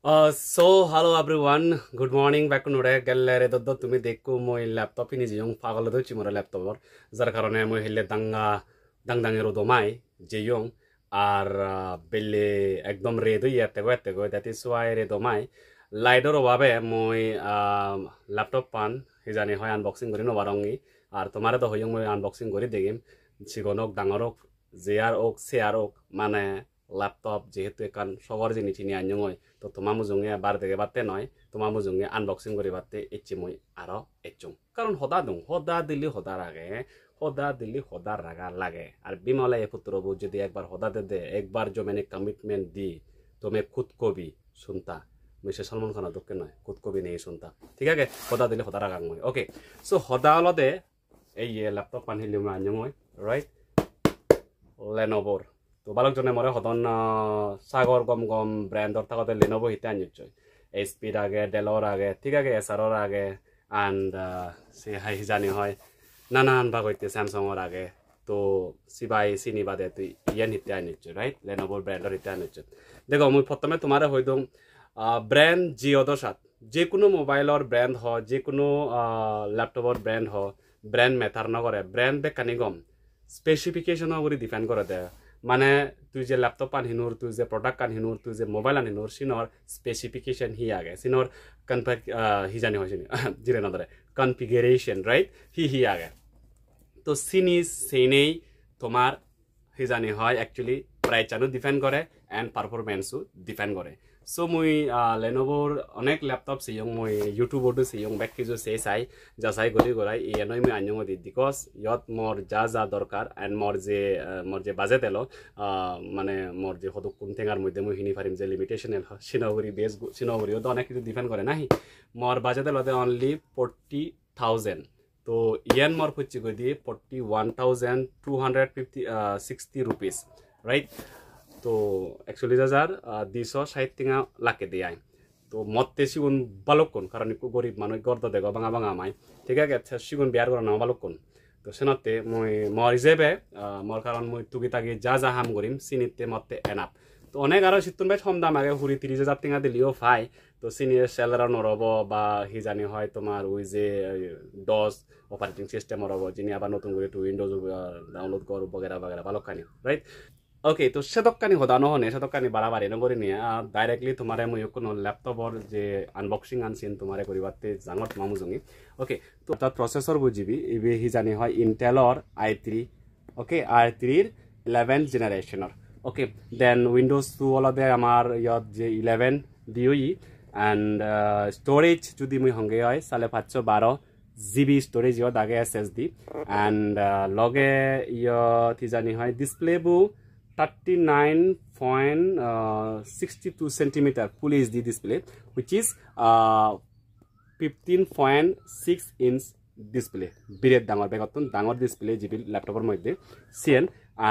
So hello everyone, good morning back to nore gallere doddo tumi dekku moi laptop ini jiyong pagol do chimora laptop or jar karone moi hille dangero domai jiyong ar belle ekdom redo yete go that is why redo mai lidor obabe moi laptop pan hijani hoy unboxing gori no barongi ar tomare do hoyong moi unboxing gori degim sigonok dangorok jr ok cr ok mane laptop যেহেতু একান সবার জিনিস নিয়ে আনজঙই তো তোমা মুজুঙে বার দেখে বাতে নয় তোমা মুজুঙে আনবক্সিং করি বাতে ইচ্ছি মই আরো এচুং কারণ হদা দুং হদা দিলি হদা রাগা লাগে আর বিমলা এ পুত্রবু যদি একবার হদা দে একবার জমেনে কমিটমেন্ট দি তুমি খুদ কবি শুনতা মিশে সলমান খান দোকে নয় খুদ কবি নেই শুনতা ঠিক আছে হদা দিলি হদা রাগা মই ওকে সো হদা অলদে এই ল্যাপটপ পানহিলি মই আনজঙই রাইট lenovo তো বালক জনে মরে হদন সাগর গম ব্র্যান্ডর থাকতে lenovo হিতে আনিছয় HP আগে ডেলর আগে ঠিক আছে এসআরর আগে and সে হাই জানি হয় নানান ভাগ হইতে স্যামসাংর আগে তো সিবাই সিনি বাদে তুই ইয়ান হিতে আনিছয় রাইট lenovo ব্র্যান্ডর হিতে আনিছয় দেখো মই প্রথমে তোমারে হইদম ব্র্যান্ড জিওদর সাথ যে কোনো মোবাইলর ব্র্যান্ড হ যে কোনো ল্যাপটপর ব্র্যান্ড হ ব্র্যান্ড ম্যাটার নকরে ব্র্যান্ড বেকানি গম স্পেসিফিকেশন করে ডিফাইন করে দেয় মানে তুই যে ল্যাপটপ আন হিনুর তুই যে প্রোডাক্ট আন হিনুর তুই যে মোবাইল আন হিনুর সিনর স্পেসিফিকেশন হি আগে সিনর হি জানি হয় জিরে নদরে কনফিগারেশন রাইট হি আগে তো সিনি সেইনেই তোমার হি জানি হয় অ্যাকচুয়ালি প্রাইচানো ডিফাইন করে এন্ড পারফরমেন্সও ডিফাইন করে সো মুই লেনোভোর অনেক ল্যাপটপ সিয়ং মুই ইউটিউবতো সিয়ং ব্যাক কিছু সে চাই যা চাই গলি গলাই এনই মুই আনিও দি বিকজ ইয়ত মোর যা দরকার এন্ড মোর যে বাজেট এলো মানে মোর যে হদক কোন থেঙার মধ্যে মুই হিনি পারিম যে লিমিটেশন এল সিনগরি বেস সিনগরি তো অনেক কিছু ডিফাইন করে নাহি মোর বাজেট এলতে অনলি 40,000 তো ইয়ান মোর ফুচি গই দি 41,260 রুপিস রাইট তো 41,260 টিঙা লাকে দেয় তো মতে সিগুন বালকন কারণ একটু গরিব মানুষ গর্দ দেগ বাঙা মাই ঠিক আছে সিগুন বিয়ার করা না বালকন তো সেনতে মই মর হিসেবে মর কারণ মই তুগি তাগি যা হাম করিম চিনিতে মতে এনাপ তো অনেক আরো সিতুন ভাই কম দাম আগে 30,000 টিঙা দিলিও ফাই তো সিনিয়র সেলার নরব বা হি জানি হয় তোমার ওই যে ডস অপারেটিং সিস্টেম রব যিনি আবার নতুন করে উইন্ডোজ ডাউনলোড করব বগেরা বালকানি রাইট ওকে তো সেদকানি হদানো হনে সেদকানি বাড়াবাড়ি নগরি নিয়ে ডাইরেক্টলি তোমারে মই কোনো ল্যাপটপর যে আনবক্সিং আনছিন তোমারে করিবাতে জাঙত মামুজঙি ওকে তো তার প্রসেসর বুঝিবি ইবে হি জানি হয় ইন্টেলর i3 ওকে i3 এর 11th জেনাৰেশনৰ ওকে দেন উইন্ডোজ 2 অলদে আমার ইয়ত যে 11 দিওই এন্ড স্টোরেজ যদি মই হংগে হয় 512 GB স্টোরেজ ইয়ত আগে SSD এন্ড লগে ইয়ত হি জানি হয় ডিসপ্লে বু 39.62 centimeter full HD display which is 15.6 inch display biret dangor display jibi laptopor moddhe cn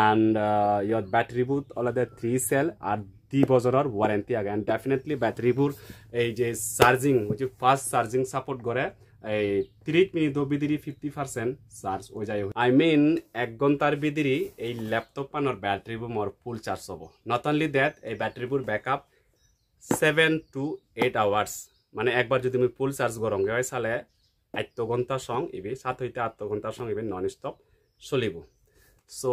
and your battery boot alade 3 cell আর 2 বছৰৰ ওয়ারেন্টি আগে and definitely battery boot এই যে charging which fast charging support করে এই 30 minute বিদিরি 50% charge হয়ে যায় I mean 1 ঘন্টার বিদিরি এই ল্যাপটপ পানোর ব্যাটারি মোর ফুল চার্জ হবো নট অনলি দ্যাট এই ব্যাটারি ব্যাকআপ 7 to 8 আওয়ার্স মানে একবার যদি আমি ফুল চার্জ গরঙ্গে হয় সালে 8 ঘন্টা সং ইবি 7 হইতে 8 ঘন্টা সং ইবি নন স্টপ চলিব সো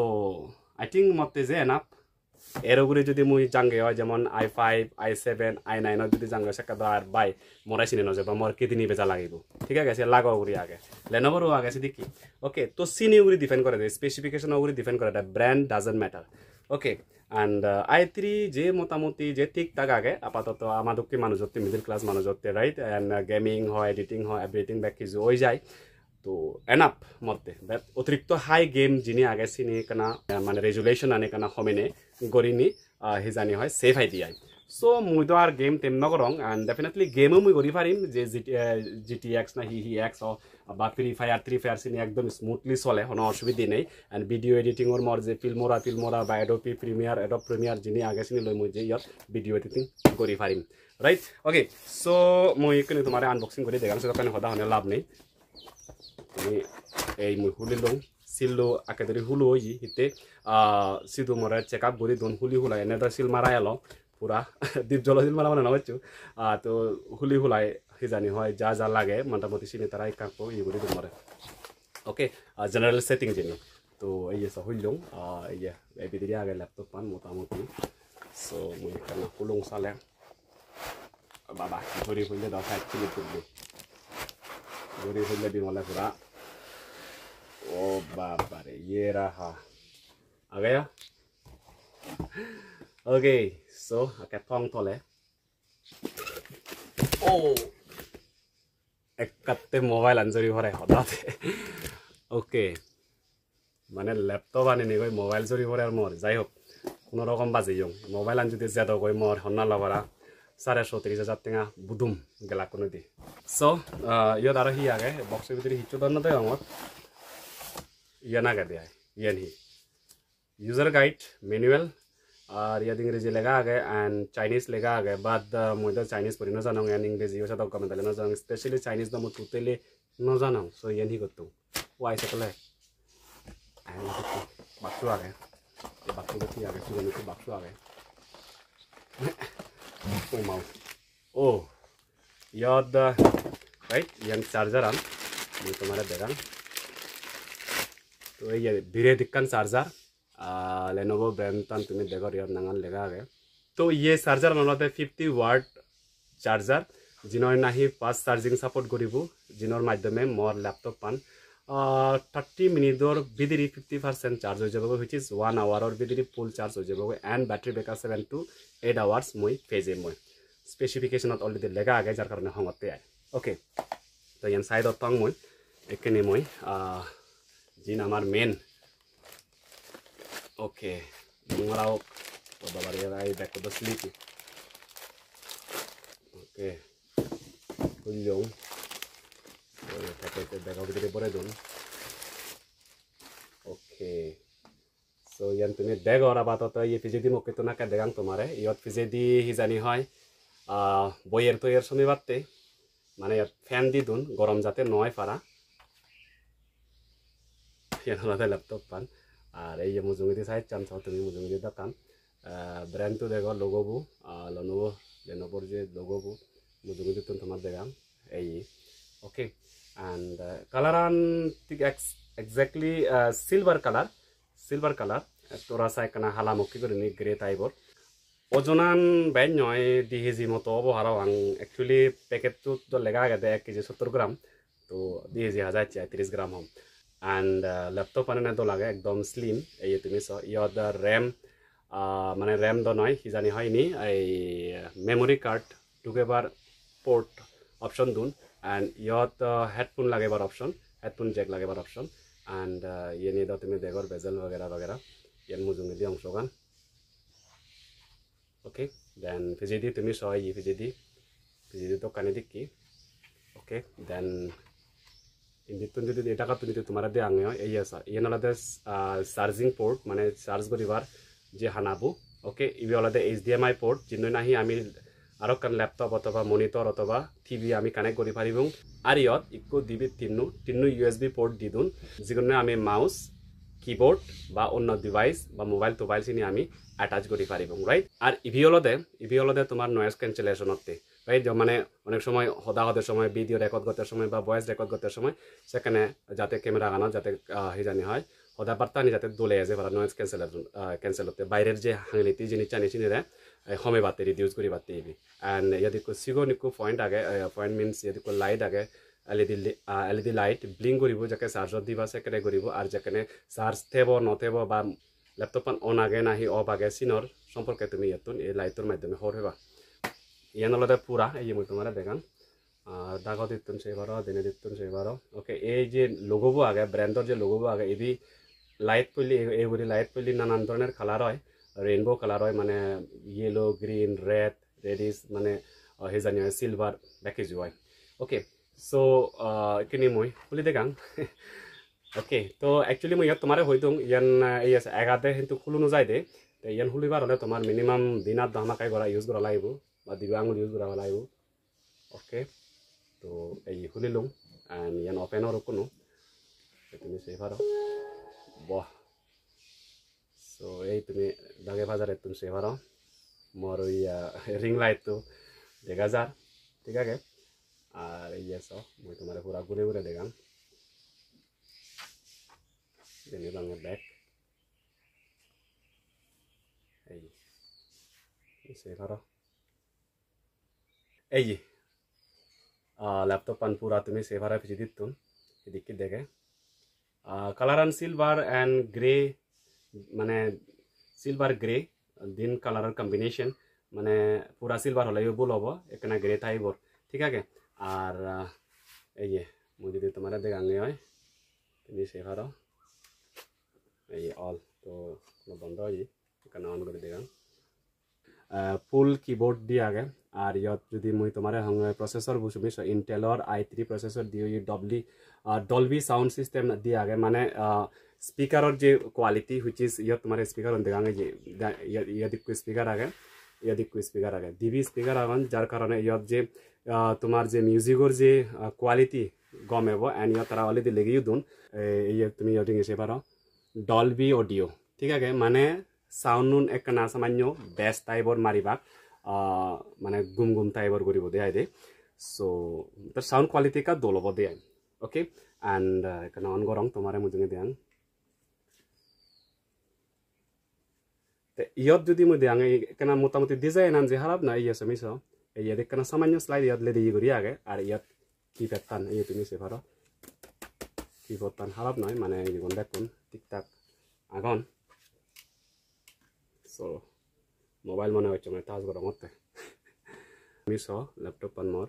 আই থিঙ্ক মতে যে এনাফ এরগুলি যদি মুই জাঙ্গে হয় যেমন i5 i7 i9 যদি জাঙ্গে সেকা আর বাই মরাই চিনে নজে বা মর কেদিনি বেজা লাগিব ঠিক আছে লাগাও উড়ি আগে লেনোভোরও আগে দেখি ওকে তো সিনি উড়ি ডিফাইন করে দেয় স্পেসিফিকেশন উড়ি ডিফাইন করে দেয় brand doesn't matter okay and i3 যে মোটামুটি যে ঠিকঠাক আগে আপাতত আমাদকে মানুষতে মিডল ক্লাস মানুষতে রাইট এন্ড গেমিং হয় এডিটিং হয় এভরিথিং ব্যাক কিছু হয়ে যায় তো এনাফ মতে অতিরিক্ত হাই গেম যিনি আগে চিনি কানা মানে রেজুলেশন আনে কানা হমেনে গরিনি হি জানি হয় সেভ হাই দিয়াই সো মুই তো আর গেম টেম নকরং এন্ড ডেফিনেটলি গেমও মুই করি পারিম যে জিটিএক্স না হি এক্স বা ফ্রি ফায়ার চিনি একদম স্মুথলি চলে কোনো অসুবিধা নেই এন্ড ভিডিও এডিটিংর মর যে ফিল্মরা বা এডোবি প্রিমিয়ার যিনি আগে চিনি লৈ মুই যে ইয়াত ভিডিও এডিটিং করি পারিম রাইট ওকে সো মুই কিন্তু তোমার আনবক্সিং করে দেখাম সেটা হদা হনে লাভ নেই এই মুই হুলি লং সিলো আকেদরি হুলো ই হিতে সিদু মরে চেকআপ গরি দন হুলি হুলা এনে দা সিল মারা এলো পুরা দীপ জ্বলছিল মানে নামাইছো তো হুলি হুলাই হিজানি হয় যা যা লাগে মোটামুটি চিনি তারা কাকো ই করে দিম মারে ওকে জেনারেল সেটিং যিনি তো এই যে হইলং এই যে এই ভিতরে আগে ল্যাপটপ পান মোটামুটি সো মই এখানে হুলং সালে বাবা ঘড়ি হইলে দাও সাইড ক্লিক করবো ঘড়ি হইলে দিমলে পুরা ও বাবা রে ইয়ে রাহা আগে okay so cái phong thôi lẽ একটা মোবাইল আনজরি ভরে হঠাৎ ওকে মানে ল্যাপটপ আনি নিগৈ মোবাইল জরি ভরে আর মোর যাই হোক কোনো রকম বাজে ইয়ং মোবাইল আন যদি জেদ গৈ মোর হন্না লাভারা 30,000 টাকা বুদুম গেলা কোনো দি সো ইয়ত আর হি আগে বক্সের ভিতরে হিচু দন্ন দেয় আমার ইয়া না গাদে ইয়ান হি ইউজার গাইড ম্যানুয়াল और यदि इंग्रेजी लेगा आगे एंड चाइनीज लेगा आगे बाद मुझे चाइनीज पढ़ी न जाना एंड इंग्रेजी वो सब कमेंट न जाना स्पेशली चाइनीज ना मुझे टोटली न जाना सो ये नहीं करता हूँ वो ऐसे कल है एंड बाक्सु आगे ये बाक्सु देखिए आगे सुबह में बाक्सु आगे ओ माउस ओ याद राइट ये चार्जर आन ये तुम्हारे देगा तो ये धीरे दिक्कन charger lenovo brand tan tumi dekho rior nangan lega age to ye charger manate 50 watt charger jinor nahi fast charging support koribo jinor madhyome mor laptop pan 30 minute or bidiri 50% charge hoye jabo which is 1 hour or bidiri full charge hoye jabo and battery backup 7 to 8 hours moi phase moi specification at already lega age jar karone hongote ai okay to yan side of tang moi ekene moi jin amar main okay mengaraw babariya ay back to the sleep okay kulyong oye tapete back out dire pore don okay so yan tumi dego ora bato to ye fijedi mokke to na ka degang tomare yot fijedi hijani hoy boyer to yer somi batte mane yot fan di dun gorom jate noy para yan hola laptop pan আর এই যে মুজুঙ্গিদি side chance তুমি মুজুঙ্গিদি দাকান brand তো দেখো logo বু lenovo lenovo যে logo বু মুজুঙ্গিদি তো তোমার দেখাম এই ওকে এন্ড কালার আন ঠিক এক্স্যাক্টলি সিলভার কালার তোরা সাই কানা হালা মক্কি করে নি গ্রে টাইপর ওজনান বেন নয় 2 কেজি মতো অবহার আং অ্যাকচুয়ালি প্যাকেট তো লেগা গেছে 1 কেজি 70 গ্রাম তো 2 কেজি 30 গ্রাম হম and laptop ane do lage ekdom slim ei tumi so yod ram mane ram do noy hijani hoy ni ei memory card together port option dun and yod headphone lagebar option headphone jack lagebar option and yeni do tumi degor bezel wagera yen mujungi di ongshogan okay then fijedi tumi so ei fijedi to kane dikki okay then inditun যদি এটা কাটু যদি তোমারা দে আঙ্গে এই আছে ইয়ানালাদে charging port মানে charge করিবার যে হানাবু okay ইবি আলাদা HDMI পোর্ট জিন্ন নাহি আমি আরো কান ল্যাপটপ অথবা মনিটর অথবা টিভি আমি কানেক্ট করি পারিবুং আর ইয়ত ইকো দিবি তিন্নু USB পোর্ট দিদুন যেগুলো আমি মাউস কিবোর্ড বা অন্য ডিভাইস বা মোবাইল টোবাইল চিনি আমি অ্যাটাচ করি পারিবুং রাইট আর ইভি হলদে তোমার নয়েজ ক্যান্সেলেশন হতে রাইট মানে অনেক সময় হদাহদের সময় ভিডিও রেকর্ড করতে সময় বা ভয়েস রেকর্ড করতে সময় সেখানে যাতে ক্যামেরা গানো যাতে হিজানি হয় হদা বার্তানি যাতে দোলে আছে বা নয়েজ ক্যান্সেল হতে বাইরের যে হাংলিতি জিনিস চানি চিনিরে হমে বাতে রিডিউস করি বাতে ইবি এন্ড ইয়াদি কো সিগো নিকো পয়েন্ট আগে পয়েন্ট মিন্স ইয়াদি কো লাইট আগে LED লাইট ব্লিং করিব যাকে চার্জত দিবা সেকেন্ডে করিব আর যেখানে চার্জ থেব নথেব বা ল্যাপটপ অন আগে নাহি অফ আগে সিনর সম্পর্কে তুমি ইয়াতুন এই লাইটৰ মাধ্যমে হর হেবা ইয়ানলতে পুরা এই মই তোমারে দেখান দাগত দিতুন সেবারো দিনে দিতুন সেবারো ওকে এই যে লোগোবো আগে ব্র্যান্ডর যে লোগোবো আগে এবি লাইট পইলি এইগুলি লাইট পইলি নানান ধরনের কালার হয় রেইনবো কালার হয় মানে ইয়েলো গ্রিন রেডিশ মানে হেজানি হয় সিলভার ব্যাকেজ হয় ওকে সো এখানে মই খুলি দেখাং ওকে তো একচুয়ালি মই ইয়াত তোমারে হইতুং ইয়ান এই আছে এগাতে কিন্তু খুলু নযায় দে তো ইয়ান খুলিবার হলে তোমার মিনিমাম দিনাত দহমাকাই করা ইউজ করা লাগিব বা দিবা আঙুল ইউজ করা লাগিব ওকে তো এই খুলিলুং এন্ড ইয়ান ওপেনর কোনো তুমি সেভারো বাহ সো এই তুমি দাগে বাজারে তুমি সেভারো মোর ওই রিং লাইট তো দেখা যার ঠিক আছে আর এই সো মই তোমার পুরা ঘুরে ঘুরে দেখাম দেনি রঙের ব্যাগ এই সে ধরো এই যে ল্যাপটপ পান পুরা তুমি সেভারে ফিজি দিতুন এদিকে দেখে colour and silver and grey মানে সিলভার গ্রে দিন কালারের কম্বিনেশন মানে পুরা সিলভার হলে বল হবো এখানে গ্রে থাইব ঠিক আছে আর এই যে মই যদি তোমার দেখাঙ্গে হয় তুমি সেভার এই অল তো বন্ধ হয়ে এখানে অন করে দেখাম ফুল কিবোর্ড দিয়ে আগে আর ইয়াত যদি মই তোমার প্রসেসর বুঝবি ইন্টেলর i3 প্রসেসর দিয়ে ডলবি সাউন্ড সিস্টেম দিয়ে আগে মানে স্পিকারের যে কোয়ালিটি হুইচ ইজ ইয়াত তোমার স্পিকার দেখাঙ্গে যে ইয়াদিকু স্পিকার আগে ডিবি স্পিকার আগন যার কারণে ইয়াত যে তোমার যে মিউজিকর যে কোয়ালিটি গম হব এন্ড ইয়াত তারা অলরেডি লেগেও দুন এই তুমি ইয়াত এসে পারো ডলবি অডিও ঠিক আছে মানে সাউন্ড নুন এক না সামান্য বেস্ট টাইপর মারিবাক মানে গুম গুম টাইপর করিব দেয় দে সো তার সাউন্ড কোয়ালিটি কা দলব দেয় ওকে এন্ড এখানে অন গরম তোমারে মুজুঙে দেন তে ইয়ত যদি মই দেয়াং এখানে মোটামুটি ডিজাইন আন যে খারাপ না ইয়ে সমিস এই এখানে সামান্য স্লাইড ইয়াত লেদি করি আগে আর ইয়াত কিপ্যাড টান এই তুমি সে পারো কিবোর্ড টান খারাপ নয় মানে এইগুলো দেখুন ঠিকঠাক আগন সো মোবাইল মনে হচ্ছে মানে টাচ করা মতে miss laptop PAN more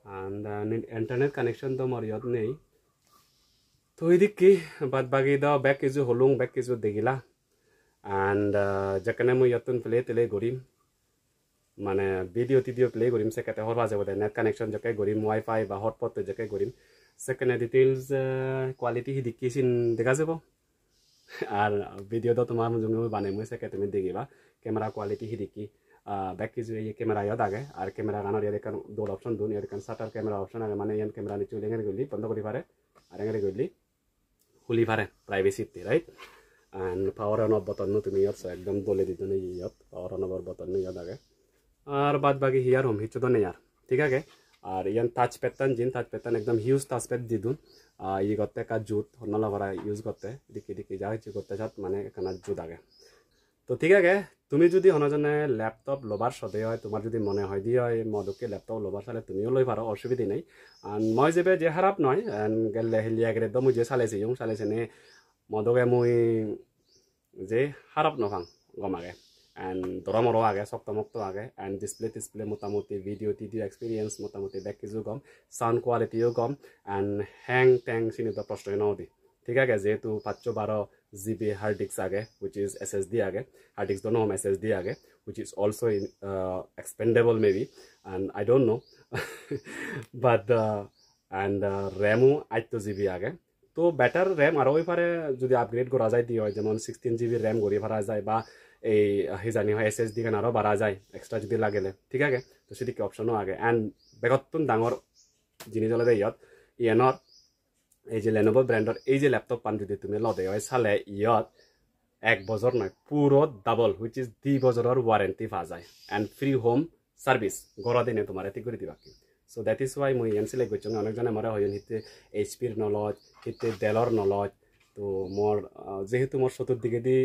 and internet connection তো মোর ইয়াত নেই তো এদিকে বাদ বাকি দাও ব্যাক কিছু হলুং ব্যাক কিছু দেখিলা and যেখানে মই ইয়াতন প্লে করিম মানে ভিডিও প্লে করিম সেকেতে হরবা যাব নেট কানেকশন জকে করিম ওয়াইফাই বা হটস্পট জকে করিম সেকেন্ড ডিটেইলস কোয়ালিটি হি দেখিছিন দেখা যাব আর ভিডিও তো তোমার জন্য বানাই মই সেকে তুমি দেখিবা ক্যামেরা কোয়ালিটি হি দেখি ব্যাক কিছু এই ক্যামেরা ইয়াত আগে আর ক্যামেরা গানোর ইয়াত কান দুল অপশন দুন ইয়াত কান শাটার ক্যামেরা অপশন আগে মানে ইয়ান ক্যামেরা নিচে লেঙ্গে গলি বন্ধ করি পারে আর এঙ্গে গলি খুলি পারে প্রাইভেসিতে right and power on off button no তুমি ইয়াত একদম দলে দিতে নেই ইয়াত power on off button ইয়াত আগে আর বাদ বাকি হিয়ার হোম হিচো তো নেই আর ঠিক আছে আর ইয়ান টাচ প্যাটার্ন জিন টাচ প্যাটার্ন একদম হিউজ টাচ প্যাড দি দুন ই করতে কা জুত হন্নলা ভরা ইউজ করতে দিকে যা কিছু করতে চাত মানে এখানে জুত আগে তো ঠিক আছে তুমি যদি অনজনে ল্যাপটপ লবার সদে হয় তোমার যদি মনে হয় দিয়ে হয় মদকে ল্যাপটপ লবার চালে তুমিও লই পারো অসুবিধা নেই আর মই যেবে যে খারাপ নয় গেলে হেলিয়া গেলে তো মুই যে চালাইছি ইউং চালাইছে নে মদকে মই যে খারাপ নখাং গম আগে এন্ড দরমরো আগে শক্তমক্ত আগে এন্ড ডিসপ্লে মোটামুটি ভিডিও এক্সপিরিয়েন্স মোটামুটি ব্যাক কিছু কম সাউন্ড কোয়ালিটিও কম এন্ড হ্যাং ট্যাং চিনি তো প্রশ্ন নদী ঠিক আছে যেহেতু 512 GB হার্ড ডিস্ক আগে হুইচ ইজ SSD আগে হার্ড ডিস্ক দোনো SSD আগে which is also expendable maybe and I don't know but and RAM-ও 8 GB আগে তো বেটার র্যাম আরও ওই পারে যদি আপগ্রেড করা যায় দিয়ে হয় যেমন 16 GB র্যাম গড়ি ভরা যায় বা এই জানি হয় SSD খান আরও বাড়া যায় এক্সট্রা যদি লাগেলে ঠিক আছে তো সেদিকে অপশনও আগে এন্ড বেগতন ডাঙর জিনিস হলে ইয়াত ইয়েনর এই যে লেনোভো ব্র্যান্ডর এই যে ল্যাপটপ পান যদি তুমি লদে হয় চালে ইয়াত 1 বছর নয় পুরো ডাবল হুইচ ইজ 2 বছরের ওয়ারেন্টি পাওয়া যায় এন্ড ফ্রি হোম সার্ভিস গড়া দিনে তোমার এটি করে দিবা সো দ্যাট ইজ ওয়াই মই এনসি লাইক করছি অনেকজনে মরা হয় হিতে এইচপির নলজ হিতে ডেলর নলজ তো মোর যেহেতু মোর চতুর্দিকে দি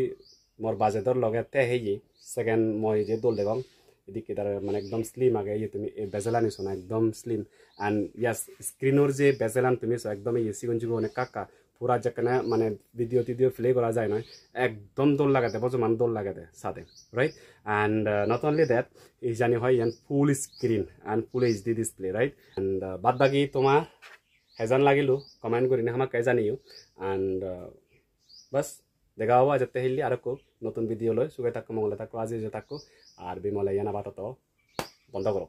মোর বাজেটর লগে তে হেই সেকেন্ড মই যে দোল দেগম এদিকে তার মানে একদম স্লিম আগে ইয়ে তুমি বেজেলা নিছো না একদম স্লিম এন্ড ইয়াস স্ক্রিনের যে বেজেলান তুমি একদম এসি গঞ্জি অনেক কাকা পুরা যেখানে মানে ভিডিও প্লে করা যায় নয় একদম দোল লাগাতে বজমান দোল লাগাতে সাথে right and not only that এই জানি হয় ইয়ান full screen and full HD display right and বাদ বাকি তোমার হেজান লাগিলো কমেন্ট করি না আমাক কে জানিও এন্ড বাস দেখা হবো আজতে হেলি আর নতুন ভিডিও লয় সুখে থাকো মঙ্গলে থাকো আজি যে থাকো আর বিমলে ইয়ানা বাটো বন্ধ করো